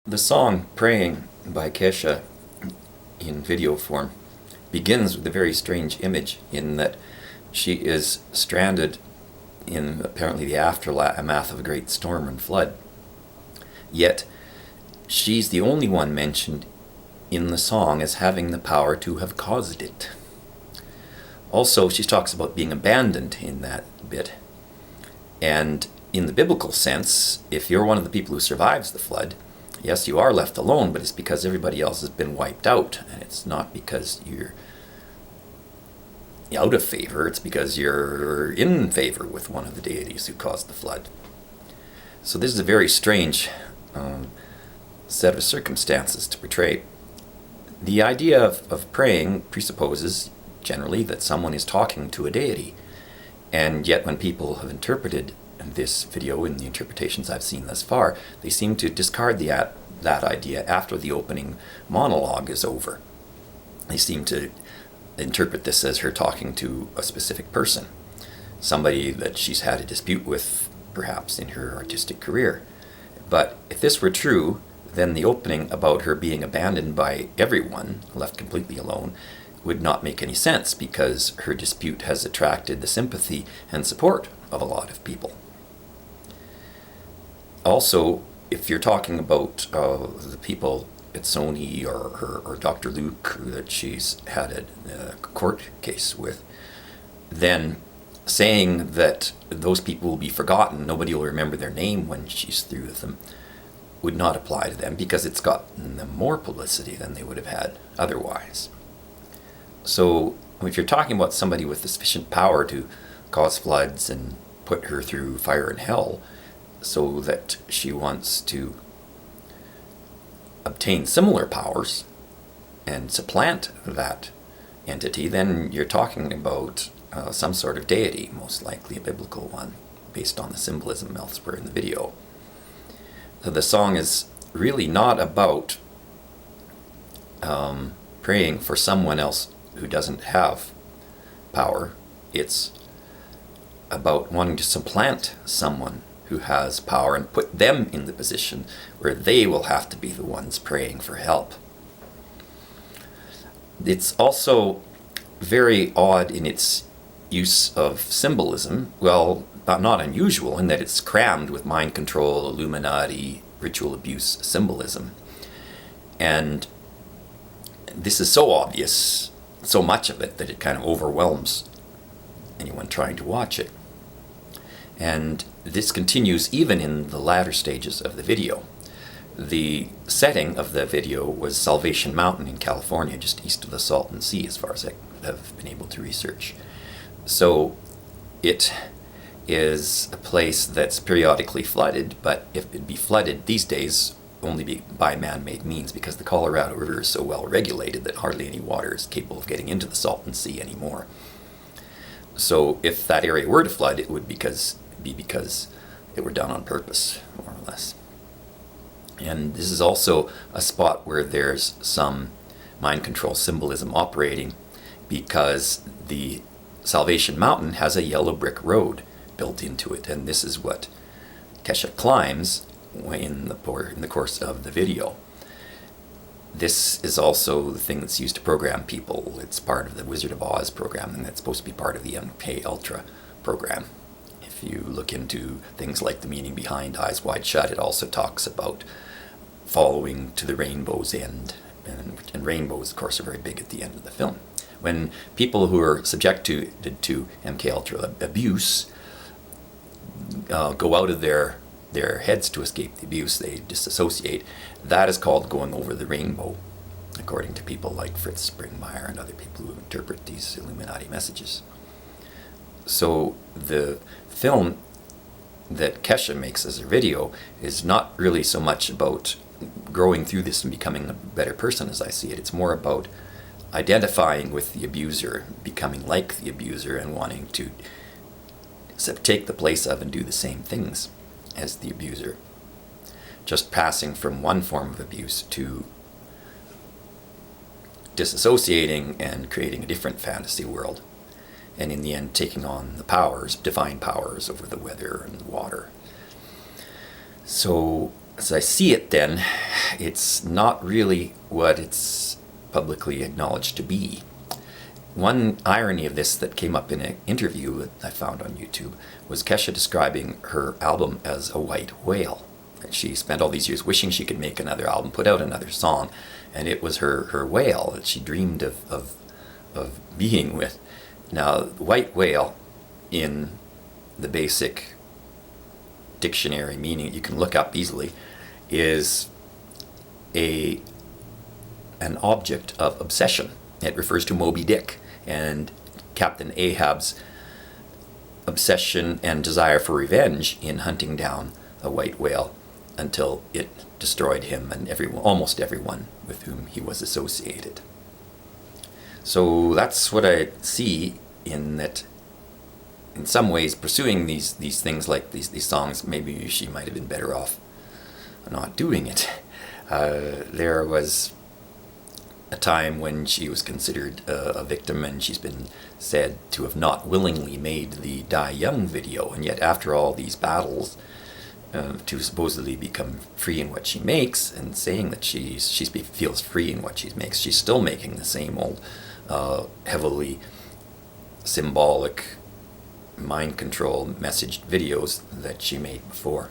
The song Praying by Kesha in video form begins with a very strange image in that she is stranded in apparently the aftermath of a great storm and flood. Yet she's the only one mentioned in the song as having the power to have caused it. Also, she talks about being abandoned in that bit. And in the biblical sense, if you're one of the people who survives the flood, yes, you are left alone, but it's because everybody else has been wiped out. And it's not because you're out of favor, it's because you're in favor with one of the deities who caused the flood. So this is a very strange set of circumstances to portray. The idea of praying presupposes generally that someone is talking to a deity. And yet when people have interpreted this video in the interpretations I've seen thus far, they seem to discard that idea after the opening monologue is over. They seem to interpret this as her talking to a specific person, somebody that she's had a dispute with, perhaps in her artistic career. But if this were true, then the opening about her being abandoned by everyone, left completely alone, would not make any sense because her dispute has attracted the sympathy and support of a lot of people. Also, if you're talking about the people at Sony or Dr. Luke that she's had a court case with, then saying that those people will be forgotten, nobody will remember their name when she's through with them, would not apply to them because it's gotten them more publicity than they would have had otherwise. So if you're talking about somebody with sufficient power to cause floods and put her through fire and hell so that she wants to obtain similar powers and supplant that entity, then you're talking about some sort of deity, most likely a biblical one, based on the symbolism elsewhere in the video. So the song is really not about praying for someone else who doesn't have power. It's about wanting to supplant someone who has power and put them in the position where they will have to be the ones praying for help. It's also very odd in its use of symbolism. Well, not unusual in that it's crammed with mind control, Illuminati, ritual abuse symbolism. And this is so obvious, so much of it, that it kind of overwhelms anyone trying to watch it. And this continues even in the latter stages of the video. The setting of the video was Salvation Mountain in California, just east of the Salton Sea, as far as I have been able to research. So it is a place that's periodically flooded, but if it'd be flooded these days, only be by man-made means, because the Colorado River is so well regulated that hardly any water is capable of getting into the Salton Sea anymore. So if that area were to flood, it would be because it were done on purpose, more or less. And this is also a spot where there's some mind control symbolism operating, because the Salvation Mountain has a yellow brick road built into it, and this is what Kesha climbs in the course of the video. This is also the thing that's used to program people. It's part of the Wizard of Oz program, and that's supposed to be part of the MK Ultra program. If you look into things like the meaning behind Eyes Wide Shut, it also talks about following to the rainbow's end. And rainbows, of course, are very big at the end of the film. When people who are subjected to MK Ultra abuse go out of their heads to escape the abuse, they disassociate. That is called going over the rainbow, according to people like Fritz Springmeier and other people who interpret these Illuminati messages. So the film that Kesha makes as a video is not really so much about growing through this and becoming a better person, as I see it. It's more about identifying with the abuser, becoming like the abuser, and wanting to take the place of and do the same things as the abuser. Just passing from one form of abuse to disassociating and creating a different fantasy world. And in the end, taking on the powers, divine powers over the weather and the water. So as I see it then, it's not really what it's publicly acknowledged to be. One irony of this that came up in an interview that I found on YouTube was Kesha describing her album as a white whale. And she spent all these years wishing she could make another album, put out another song, and it was her whale that she dreamed of being with. Now, white whale, in the basic dictionary meaning you can look up easily, is an object of obsession. It refers to Moby Dick and Captain Ahab's obsession and desire for revenge in hunting down a white whale until it destroyed him and almost everyone with whom he was associated. So that's what I see, in that in some ways pursuing these things like these songs, maybe she might have been better off not doing it. There was a time when she was considered a victim, and she's been said to have not willingly made the Die Young video, and yet after all these battles to supposedly become free in what she makes, and saying that she feels free in what she makes, she's still making the same old heavily symbolic, mind control messaged videos that she made before.